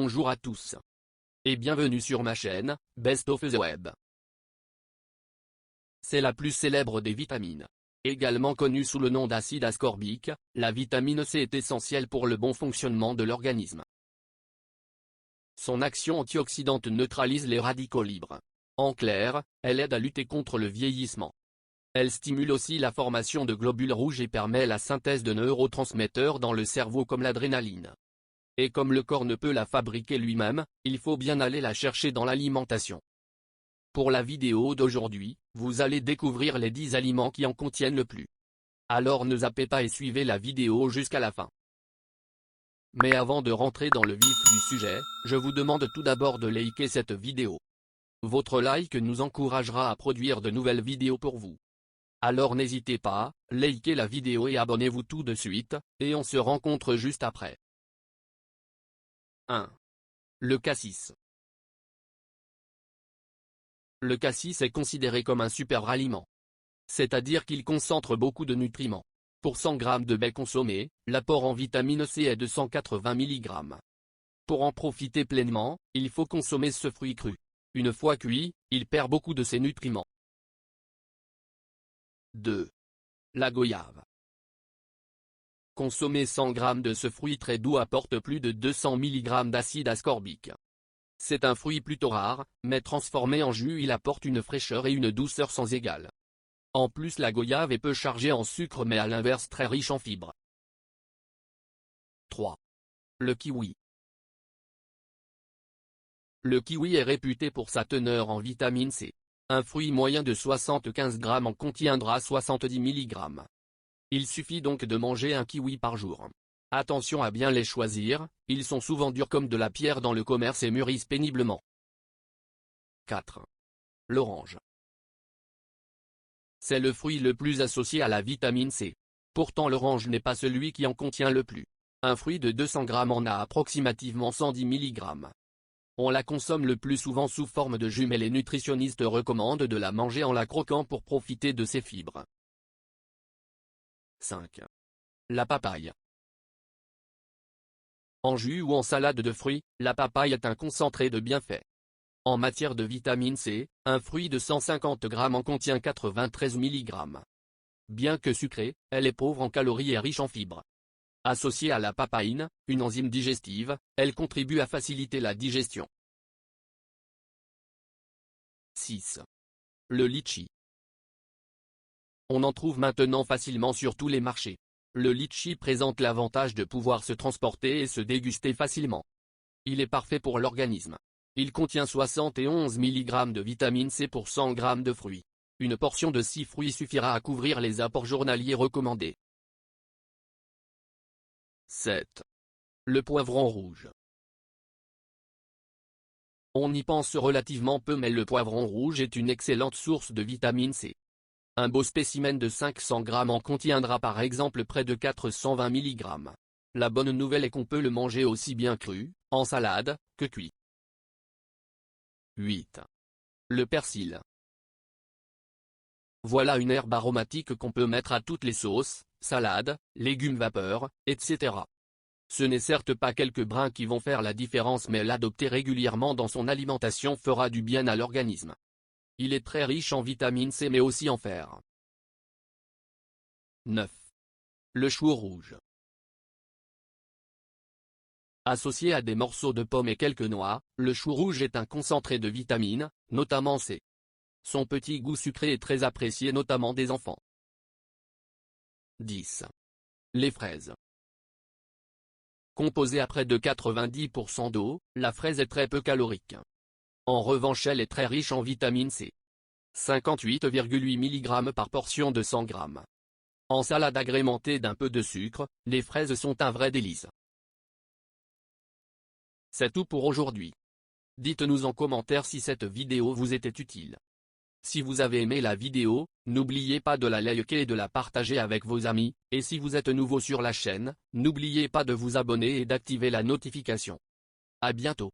Bonjour à tous. Et bienvenue sur ma chaîne, Best of the Web. C'est la plus célèbre des vitamines. Également connue sous le nom d'acide ascorbique, la vitamine C est essentielle pour le bon fonctionnement de l'organisme. Son action antioxydante neutralise les radicaux libres. En clair, elle aide à lutter contre le vieillissement. Elle stimule aussi la formation de globules rouges et permet la synthèse de neurotransmetteurs dans le cerveau comme l'adrénaline. Et comme le corps ne peut la fabriquer lui-même, il faut bien aller la chercher dans l'alimentation. Pour la vidéo d'aujourd'hui, vous allez découvrir les 10 aliments qui en contiennent le plus. Alors ne zappez pas et suivez la vidéo jusqu'à la fin. Mais avant de rentrer dans le vif du sujet, je vous demande tout d'abord de liker cette vidéo. Votre like nous encouragera à produire de nouvelles vidéos pour vous. Alors n'hésitez pas, likez la vidéo et abonnez-vous tout de suite, et on se rencontre juste après. 1. Le cassis. Le cassis est considéré comme un super aliment. C'est-à-dire qu'il concentre beaucoup de nutriments. Pour 100 g de baies consommées, l'apport en vitamine C est de 180 mg. Pour en profiter pleinement, il faut consommer ce fruit cru. Une fois cuit, il perd beaucoup de ses nutriments. 2. La goyave. Consommer 100 g de ce fruit très doux apporte plus de 200 mg d'acide ascorbique. C'est un fruit plutôt rare, mais transformé en jus il apporte une fraîcheur et une douceur sans égale. En plus la goyave est peu chargée en sucre mais à l'inverse très riche en fibres. 3. Le kiwi. Le kiwi est réputé pour sa teneur en vitamine C. Un fruit moyen de 75 g en contiendra 70 mg. Il suffit donc de manger un kiwi par jour. Attention à bien les choisir, ils sont souvent durs comme de la pierre dans le commerce et mûrissent péniblement. 4. L'orange. C'est le fruit le plus associé à la vitamine C. Pourtant l'orange n'est pas celui qui en contient le plus. Un fruit de 200 g en a approximativement 110 mg. On la consomme le plus souvent sous forme de jus mais les nutritionnistes recommandent de la manger en la croquant pour profiter de ses fibres. 5. La papaye. En jus ou en salade de fruits, la papaye est un concentré de bienfaits. En matière de vitamine C, un fruit de 150 g en contient 93 mg. Bien que sucrée, elle est pauvre en calories et riche en fibres. Associée à la papaïne, une enzyme digestive, elle contribue à faciliter la digestion. 6. Le litchi. On en trouve maintenant facilement sur tous les marchés. Le litchi présente l'avantage de pouvoir se transporter et se déguster facilement. Il est parfait pour l'organisme. Il contient 71 mg de vitamine C pour 100 g de fruits. Une portion de 6 fruits suffira à couvrir les apports journaliers recommandés. 7. Le poivron rouge. On y pense relativement peu mais le poivron rouge est une excellente source de vitamine C. Un beau spécimen de 500 g en contiendra par exemple près de 420 mg. La bonne nouvelle est qu'on peut le manger aussi bien cru, en salade, que cuit. 8. Le persil. Voilà une herbe aromatique qu'on peut mettre à toutes les sauces, salades, légumes vapeur, etc. Ce n'est certes pas quelques brins qui vont faire la différence mais l'adopter régulièrement dans son alimentation fera du bien à l'organisme. Il est très riche en vitamine C mais aussi en fer. 9. Le chou rouge. Associé à des morceaux de pommes et quelques noix, le chou rouge est un concentré de vitamines, notamment C. Son petit goût sucré est très apprécié notamment des enfants. 10. Les fraises. Composée à près de 90% d'eau, la fraise est très peu calorique. En revanche elle est très riche en vitamine C. 58,8 mg par portion de 100 g. En salade agrémentée d'un peu de sucre, les fraises sont un vrai délice. C'est tout pour aujourd'hui. Dites-nous en commentaire si cette vidéo vous était utile. Si vous avez aimé la vidéo, n'oubliez pas de la liker et de la partager avec vos amis, et si vous êtes nouveau sur la chaîne, n'oubliez pas de vous abonner et d'activer la notification. À bientôt.